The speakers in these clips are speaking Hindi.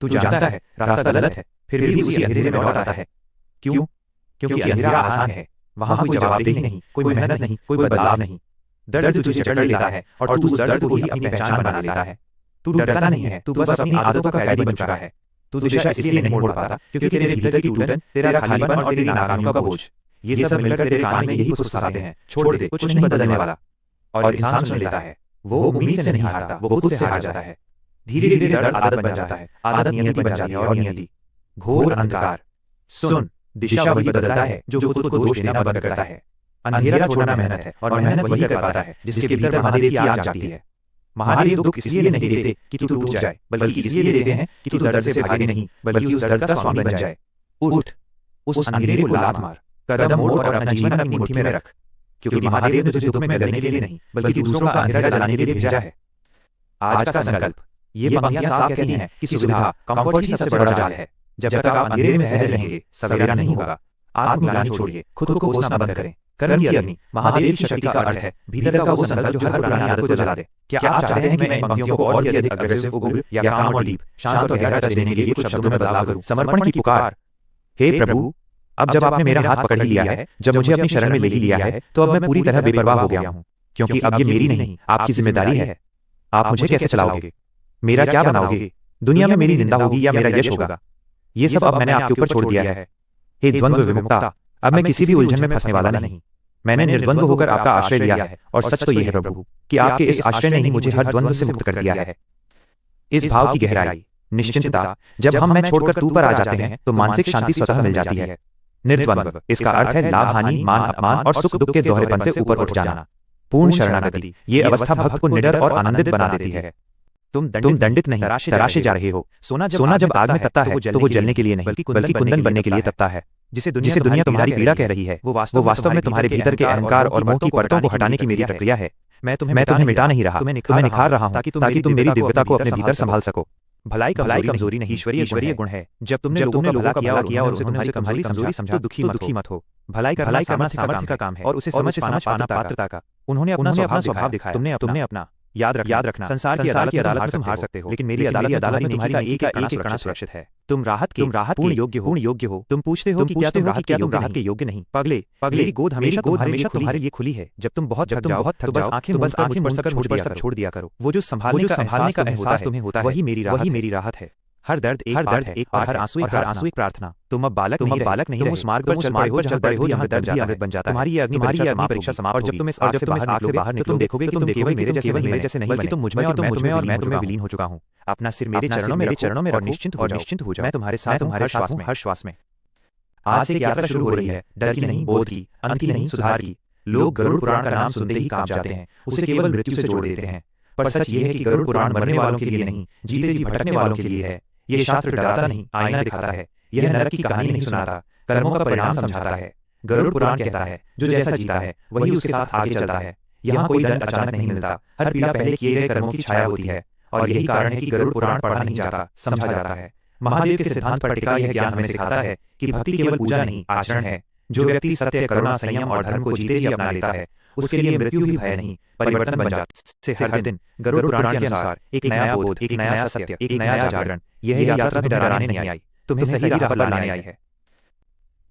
तू जानता है रास्ता गलत है, फिर भी उसी अंधेरे में लौट आता है। क्यों? क्योंकि अंधेरा आसान है, वहां कोई जवाबदेही नहीं, कोई मेहनत नहीं, कोई बदलाव नहीं। दर्द तुझे जकड़ लेता है और तू उस दर्द को ही अपनी पहचान बना लेता है। तू डरता नहीं है, तू बस अपनी आदतों का कैदी बन चुका है। तू दिशा इसलिए नहीं मोड़ पाता क्योंकि तेरे भीतर की टूटन, तेरा खालीपन और तेरी नाकामियों का बोझ, ये सब मिलकर तेरे कान में यही फुसफुसाते हैं, छोड़ दे, कुछ नहीं बदलने वाला। और इंसान सुन लेता है, वो उम्मीद से नहीं हारता, वो खुद से हार जाता है। धीरे धीरे दर्द आदत बन जाता है, आदत नियति बन जाती है और नियति घोर अंधकार। सुन, दिशा वही बदलता है जो खुद को दोष देना बंद करता है। अंधेरा छोड़ना मेहनत है और मेहनत वही कर पाता है जिसके भीतर महादेव की आग जागती है। महादेव दुख इसलिए नहीं देते कि तू टूट जाए, बल्कि इसलिए देते हैं कि तू दर्द से भागे नहीं, बल्कि उस दर्द का स्वामी बन जाए। उठ, उस अंधेरे को लात मार, कदम मोड़ और अपना जीवन अपनी मुट्ठी में रख, क्योंकि महादेव ने तुझे दुख में दलने के लिए नहीं, बल्कि दूसरों का अंधेरा जलाने के लिए भेजा है। आज का संकल्प, ये पंक्तियां साफ कहती हैं कि सुविधा, कंफर्ट ही सबसे बड़ा जाल है। जब तक आप अंधेरे में सहज रहेंगे, सवेरा नहीं होगा। आत्मग्लानि छोड़िए, खुद को कोसना बंद करें। कर्म की अग्नि, महादेव की शक्ति का अर्थ है भीतर का वो संकल्प जो हर पुरानी आदत को जला दे। क्या आप चाहते हैं कि मैं इन पंक्तियों को और भी अधिक अग्रेसिव, उग्र या काम और डीप, शांत और गहरा टच देने के लिए कुछ शब्दों में बदलाव करूं? समर्पण की पुकार। हे प्रभु, अब जब आपने मेरा हाथ पकड़ ही लिया है, जब मुझे अपनी शरण में ले ही लिया है, तो अब मैं पूरी तरह बेपरवाह हो गया हूँ, क्योंकि अब ये मेरी नहीं, आपकी जिम्मेदारी है। आप मुझे कैसे चलाओगे? मेरा क्या बनाओगे? दुनिया में मेरी निंदा होगी या मेरा यश होगा? ये सब अब मैंने आपके ऊपर छोड़ दिया है। हे द्वंद्व विमुक्ता, अब मैं किसी भी उलझन में फंसने वाला नहीं। मैंने निर्द्वंद्व होकर आपका आश्रय लिया है, और सच तो यह है प्रभु कि आपके इस आश्रय ने ही मुझे हर द्वंद्व से मुक्त कर दिया है। इस भाव की गहराई, निश्चिंतता, जब हम मैं छोड़कर तू पर आ जाते हैं तो मानसिक शांति स्वतः मिल जाती है। निर्द्वंद्व, इसका अर्थ है लाभ हानि, मान अपमान और सुख दुख के दोहरेपन से ऊपर उठ जाना। पूर्ण शरणागति, ये अवस्था भक्त को निडर और आनंदित बना देती है। तुम दंडित नहीं, तराशे जा रहे हो। सोना जब आग में तपता है तो वो जलने के लिए नहीं, बल्कि कुंदन बनने के लिए तपता है। जिसे दुनिया तुम्हारी पीड़ा कह रही है, वो वास्तव में तुम्हारे भीतर के अहंकार और मोह की परतों को हटाने की मेरी प्रक्रिया है। मैं तुम्हें मिटा नहीं रहा, तुम्हें निखार रहा हूं, ताकि तुम मेरी दिव्यता को अपने भीतर संभाल सको। भलाई कमजोरी नहीं, ईश्वरीय गुण है। जब तुमने लोगों का भला किया और उसे तुम्हारी कमजोरी समझा, तो दुखी मत हो। भलाई करना सामर्थ्य का काम है और उसे समझ पाना पात्रता का। उन्होंने अपना स्वभाव दिखाया, तुमने अपना। याद रखना, संसार की अदालत में तुम हार सकते हो, लेकिन मेरी अदालत में तुम्हारी एक कणा सुरक्षित है। तुम राहत पूर्ण योग्य हो। तुम पूछते हो कि क्या तुम राहत के योग्य नहीं? पगले, मेरी गोद हमेशा तुम्हारे लिए खुली है। जब तुम बहुत थक जाओ तो बस आंखें छोड़ दिया करो। वो जो संभालने का एहसास तुम्हें होता है, वही मेरी राहत है। हर दर्द एक पाठ, हर आंसू एक प्रार्थना। तुम अब बालक नहीं, तुम उस मार्ग पर चल पड़े हो जहाँ बड़े हो, जहाँ दर्द भी अमृत बन जाता है। तुम्हारी अग्नि परीक्षा समाप्त, और जब तुम इस आग से बाहर निकलोगे, तुम देखोगे कि तुम केवल मेरे जैसे नहीं, बल्कि तुम मुझ में और मैं तुम्हें विलीन हो चुका हूँ। अपना सिर मेरे चरणों में और निश्चिंत हो जाओ। मैं तुम्हारे साथ हर श्वास में। आज से यात्रा शुरू हो रही है, डर की नहीं, बोध की, अंत की नहीं, सुधार की। लोग गरुड़ पुराण का नाम सुनते ही कांप जाते हैं, उसे केवल मृत्यु से जोड़ देते हैं। पर सच ये है कि गरुड़ पुराण मरने वालों के लिए नहीं, जीते जी भटकने वालों के लिए है। ये शास्त्र डराता नहीं, आईना दिखाता है। यह नरक की कहानी नहीं सुनाता, कर्मों का परिणाम समझाता है। गरुड़ पुराण कहता है, जो जैसा जीता है वही उसके साथ आगे चलता है। यहाँ कोई दंड अचानक नहीं मिलता, हर पीड़ा पहले किए गए कर्मों की छाया होती है। और यही कारण है कि गरुड़ पुराण पढ़ा नहीं जाता, समझा जाता है। महादेव के सिद्धांत पर टिका यह ज्ञान हमें सिखाता है कि भक्ति केवल पूजा नहीं, आचरण है। जो व्यक्ति सत्य, करुणा, संयम और धर्म को जीते जी अपना लेता है, उसके लिए मृत्यु भी भय नहीं, परिवर्तन बन जाता है। हर दिन गरुड़ पुराण के अनुसार एक नया बोध, एक नया सत्य, एक नया जागरण। यह यात्रा तुम्हें डराने नहीं आई, तुम्हें सही राह पर लाने आई है।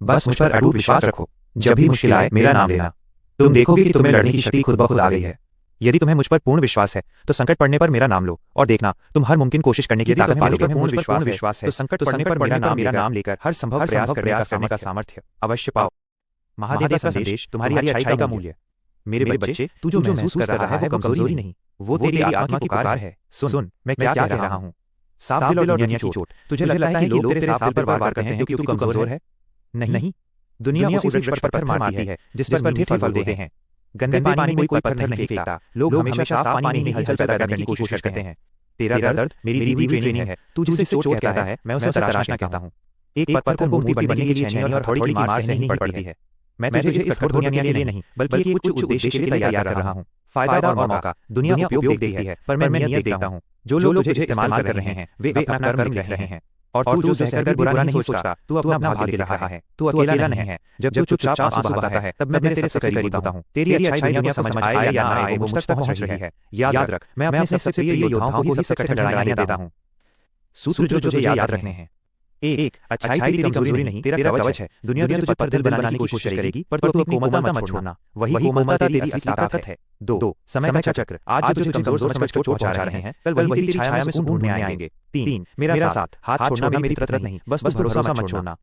बस मुझ पर अटूट विश्वास रखो। जब भी मुश्किल आए मेरा नाम लेना, तुम देखोगे कि तुम्हें लड़ने की शक्ति खुद ब खुद आ गई है। यदि तुम्हें मुझ पर पूर्ण विश्वास है तो संकट पड़ने पर मेरा नाम लो और देखना तुम हर मुमकिन कोशिश करने की ताकत पालोगे। पूर्ण विश्वास है तो संकट पड़ने पर मेरा नाम लेकर हर संभव प्रयास करने का सामर्थ्य अवश्य पाओ। महादेव का संदेश, तुम्हारी अच्छाई का मूल्य। मेरे बच्चे, तू जो महसूस कर रहा है वो कमजोरी नहीं, वो तेरी आत्मा की पुकार है। सुन, मैं क्या कह रहा हूँ। साफ दिल और दुनिया की चोट। तुझे लगता है कि लोग तेरे साफ दिल पर वार करते हैं क्योंकि तू कमजोर है? नहीं, दुनिया उसी वृक्ष पर पत्थर मारती है जिस पर मीठे फल देते हैं। गंदे पानी में कोई पत्थर नहीं फेंकता। लोग हमेशा साफ पानी में हलचल पैदा करने की कोशिश करते हैं। तेरा दर्द मेरी दी हुई ट्रेनिंग है। तू जिसे चोट कहता है, मैं उसे तराशना कहता हूँ। एक पत्थर को मूर्ति बनने के लिए छेनी और थोड़ी की मार से नहीं पड़ती है। मैं तुझे इस कठोर दुनिया के लिए नहीं, बल्कि एक उच्च उद्देश्य के लिए तैयार कर रहा हूँ। फायदा और मौका दुनिया उपयोग देखती है, पर मैं नियत देखता हूँ। जो लोग तुझे इस्तेमाल कर रहे हैं वे अपना कर्म लिख रहे हैं, और तू जो सहकर बुरा नहीं सोचता, तू अपना भाग्य लिख रहा है। तू अकेला नहीं है। जब चुपचाप आंसू बहाता है तब मैं तेरे सबसे करीब होता हूँ। तेरी अच्छाई दुनिया को समझ आए या ना आए वो मुझ तक पहुंच रही है। याद रख, मैं अपने सबसे प्रिय योद्धाओं को ही सबसे डराने देता हूँ। सूत्र जो तुझे याद रखने हैं। एक, अच्छाई तेरी कमजोरी नहीं, तेरा कवच है। दुनिया तुझे पत्थर दिल बनाने की कोशिश करेगी, पर तू अपनी कोमलता मत छोड़ना, वही कोमलता तेरी असली ताकत है। दो, समय का चक्र, आज जो तुझे कमजोर समझ चोट पहुंचा रहे हैं, कल वही तेरी छाया में सुकून ढूंढने आएंगे। तीन, मेरा साथ, हाथ छोड़ना मेरी फितरत नहीं, बस भरोसा मत छोड़ना।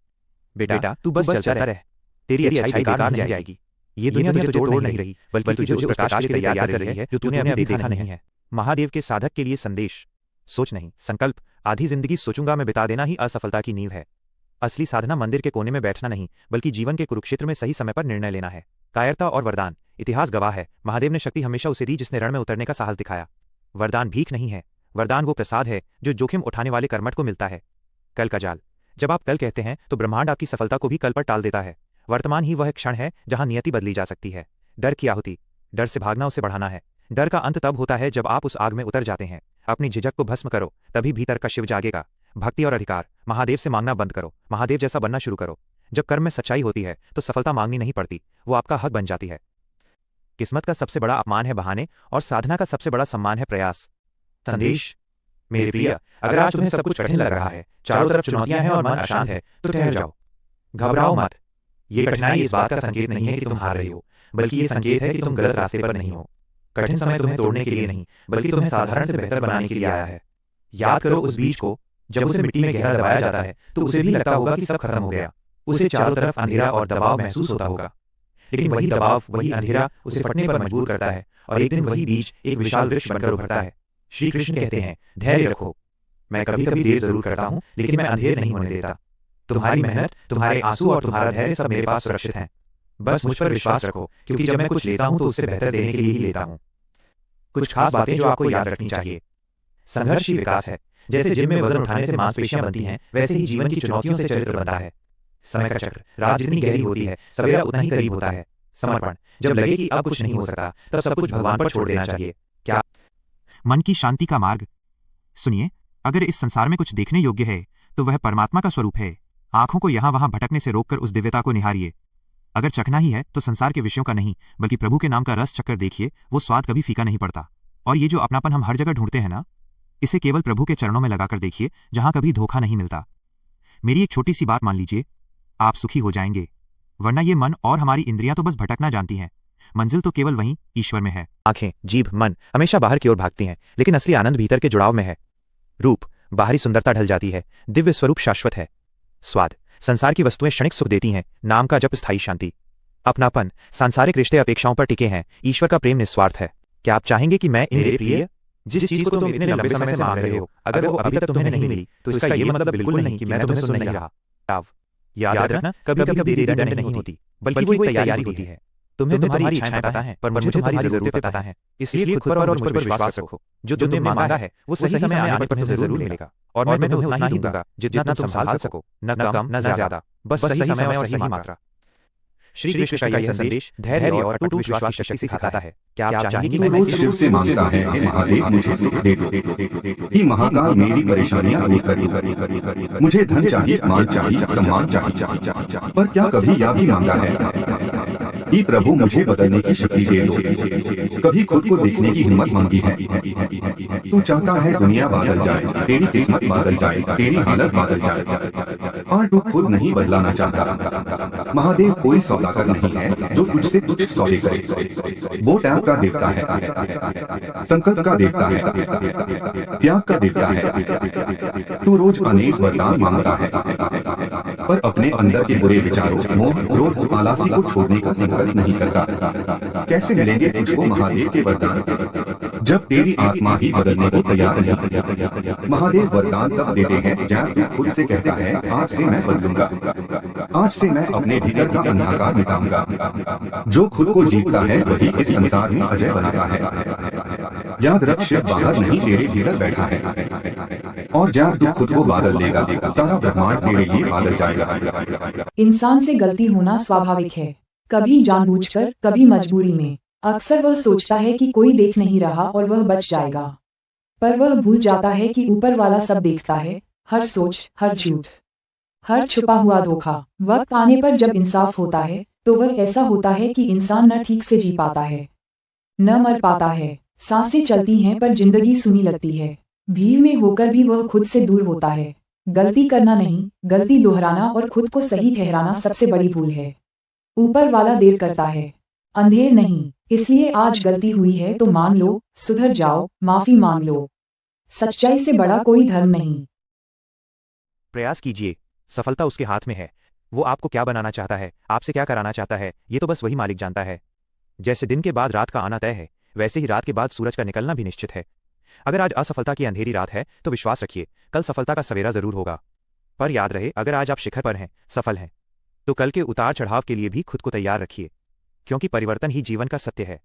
बेटा तू बस चलता रह, तेरी अच्छाई बेकार नहीं जाएगी। ये दुनिया तुझे तोड़ नहीं रही, बल्कि तुझे उस प्रकाश के लिए तैयार कर रही है जो तूने अभी देखा नहीं है। महादेव के साधक के लिए संदेश, सोच नहीं संकल्प। आधी जिंदगी सोचूंगा मैं बिता देना ही असफलता की नींव है। असली साधना मंदिर के कोने में बैठना नहीं, बल्कि जीवन के कुरुक्षेत्र में सही समय पर निर्णय लेना है। कायरता और वरदान, इतिहास गवाह है, महादेव ने शक्ति हमेशा उसे दी जिसने रण में उतरने का साहस दिखाया। वरदान भीख नहीं है, वरदान वो प्रसाद है जो जोखिम उठाने वाले कर्मठ को मिलता है। कल का जाल, जब आप कल कहते हैं तो ब्रह्मांड आपकी सफलता को भी कल पर टाल देता है। वर्तमान ही वह क्षण है जहां नियति बदली जा सकती है। डर की आहुति, डर से भागना उसे बढ़ाना है। डर का अंत तब होता है जब आप उस आग में उतर जाते हैं। अपनी झिझक को भस्म करो, तभी भीतर का शिव जागेगा। भक्ति और अधिकार, महादेव से मांगना बंद करो, महादेव जैसा बनना शुरू करो। जब कर्म में सच्चाई होती है तो सफलता मांगनी नहीं पड़ती, वो आपका हक बन जाती है। किस्मत का सबसे बड़ा अपमान है बहाने, और साधना का सबसे बड़ा सम्मान है प्रयास। संदेश, मेरे प्रिय, अगर आज तुम्हें सब कुछ कठिन लग रहा है, चारों तरफ चुनौतियां हैं और मन अशांत है, तो ठहर जाओ, घबराओ मत। ये कठिनाई इस बात का संकेत नहीं है कि तुम हार रही हो, बल्कि ये संकेत है कि तुम गलत रास्ते पर नहीं हो। कठिन समय तुम्हें तोड़ने के लिए नहीं, बल्कि तुम्हें साधारण से बेहतर बनाने के लिए आया है। याद करो उस बीज को, जब उसे मिट्टी में गहरा दबाया जाता है तो उसे भी लगता होगा कि सब खत्म हो गया। उसे चारों तरफ अंधेरा और दबाव महसूस होता होगा, लेकिन वही दबाव, वही अंधेरा उसे फटने पर मजबूर करता है, और एक दिन वही बीज एक विशाल वृक्ष बनकर उभरता है। श्री कृष्ण कहते हैं, धैर्य रखो, मैं कभी कभी देर जरूर करता हूं, लेकिन मैं अंधेर नहीं होने देता। तुम्हारी मेहनत, तुम्हारे आंसू और तुम्हारा धैर्य सब मेरे पास सुरक्षित हैं। बस मुझ पर विश्वास रखो, क्योंकि जब मैं कुछ लेता हूं तो उससे बेहतर देने के लिए ही लेता हूं। कुछ खास बातें जो आपको याद रखनी चाहिए। संघर्ष ही विकास है। जैसे जिम में वजन उठाने से मांसपेशियां बनती हैं, वैसे ही जीवन की चुनौतियों से चरित्र बनता है। समय का चक्र, रात जितनी गहरी होती है, सवेरा उतना ही करीब होता है। समर्पण, जब लगे कि अब कुछ नहीं हो सकता, तब सब कुछ भगवान पर छोड़ देना चाहिए। क्या मन की शांति का मार्ग? सुनिए, अगर इस संसार में कुछ देखने योग्य है तो वह परमात्मा का स्वरूप है। आंखों को यहां वहां भटकने से रोककर उस दिव्यता को निहारिए। अगर चखना ही है तो संसार के विषयों का नहीं, बल्कि प्रभु के नाम का रस चक्कर देखिए, वो स्वाद कभी फीका नहीं पड़ता। और ये जो अपनापन हम हर जगह ढूंढते हैं ना, इसे केवल प्रभु के चरणों में लगाकर देखिए, जहां कभी धोखा नहीं मिलता। मेरी एक छोटी सी बात मान लीजिए, आप सुखी हो जाएंगे। वरना ये मन और हमारी इंद्रियां तो बस भटकना जानती हैं, मंजिल तो केवल वहीं ईश्वर में है। आंखें, जीभ, मन हमेशा बाहर की ओर भागती हैं, लेकिन असली आनंद भीतर के जुड़ाव में है। रूप, बाहरी सुंदरता ढल जाती है, दिव्य स्वरूप शाश्वत है। स्वाद, संसार की वस्तुएं क्षणिक सुख देती हैं, नाम का जप स्थायी शांति। अपनापन, सांसारिक रिश्ते अपेक्षाओं पर टिके हैं, ईश्वर का प्रेम निस्वार्थ है। क्या आप चाहेंगे कि मैं मेरे प्रिय, जिस चीज को तुम इतने लंबे समय से मांग रहे हो, अगर वो अभी तक तुम्हें नहीं मिली, तो इसका ये मतलब बिल्कुल नहीं कि मैं तुम्हें सुन नहीं रहा। याद रखना, कभी कभी देरी दंड नहीं होती, बल्कि वो एक तैयारी होती है। तुम्हें तुम्हारी इच्छाएं पता है, पर मुझे तुम्हारी जरूरतें पता है। इसलिए खुद पर और मुझ पर विश्वास रखो। जो तुमने मांगा है वो सही समय आने पर तुम्हें जरूर मिलेगा, और मैं तुम्हें उतना ही दूंगा जितना तुम संभाल सको, न कम न ज्यादा, बस सही समय और सही मात्रा। श्री कृष्ण का यह संदेश धैर्य और अटूट विश्वास की शक्ति सिखाता है। क्या आप चाहेंगे कि मैं शिव से मांगता है, महादेव मुझे सुख दे दो, ही महाकाल मेरी परेशानियां दूर कर। मुझे धन चाहिए, मान चाहिए, सम्मान चाहिए, पर क्या कभी यह भी मांगा है कि प्रभु मुझे बदलने की शक्ति दे दो? कभी खुद को देखने की हिम्मत मांगी है? तू चाहता है दुनिया बदल जाए, तेरी किस्मत बदल जाए, तेरी हालत बदल जाए, और तू खुद नहीं बदलाना चाहता। महादेव कोई सौदागर नहीं है जो तुझसे कुछ सौदे करे। वो त्याग का देवता है, संकल्प का देवता है, त्याग का देवता है। तू रोज अनेक वरदान मांगता है, पर अपने अंदर के बुरे विचारों, मोह, क्रोध, आलसी को छोड़ने का संकल्प नहीं करता। कैसे मिलेंगे तुझको महादेव के वरदान जब तेरी आत्मा ही बदलने को तैयार नहीं? महादेव वरदान तब देते हैं जब तू खुद से कहता है, आज से मैं बदलूंगा, आज से मैं अपने भीतर का अंधकार मिटाऊंगा। जो खुद को जीतता है वही इस संसार में अजय बनाता है। याद रख, शिव बाहर नहीं तेरे भीतर बैठा है, और जब तू खुद को बादल लेगा, सारा ब्रह्मांड तेरे लिए बादल जाएगा। इंसान से गलती होना स्वाभाविक है, कभी जानबूझकर, कभी मजबूरी में। अक्सर वह सोचता है कि कोई देख नहीं रहा और वह बच जाएगा, पर वह भूल जाता है कि ऊपर वाला सब देखता है, हर सोच, हर झूठ, हर छुपा हुआ धोखा। वक्त आने पर जब इंसाफ होता है तो वह ऐसा होता है कि इंसान न ठीक से जी पाता है, न मर पाता है। सांसें चलती हैं पर जिंदगी सूनी लगती है। भीड़ में होकर भी वह खुद से दूर होता है। गलती करना नहीं, गलती दोहराना और खुद को सही ठहराना सबसे बड़ी भूल है। ऊपर वाला देर करता है, अंधेर नहीं। इसलिए आज गलती हुई है तो मान लो, सुधर जाओ, माफी मांग लो। सच्चाई से बड़ा कोई धर्म नहीं। प्रयास कीजिए, सफलता उसके हाथ में है। वो आपको क्या बनाना चाहता है, आपसे क्या कराना चाहता है, ये तो बस वही मालिक जानता है। जैसे दिन के बाद रात का आना तय है, वैसे ही रात के बाद सूरज का निकलना भी निश्चित है। अगर आज असफलता की अंधेरी रात है तो विश्वास रखिए, कल सफलता का सवेरा जरूर होगा। पर याद रहे, अगर आज आप शिखर पर हैं, सफल हैं, तो कल के उतार चढ़ाव के लिए भी खुद को तैयार रखिए, क्योंकि परिवर्तन ही जीवन का सत्य है।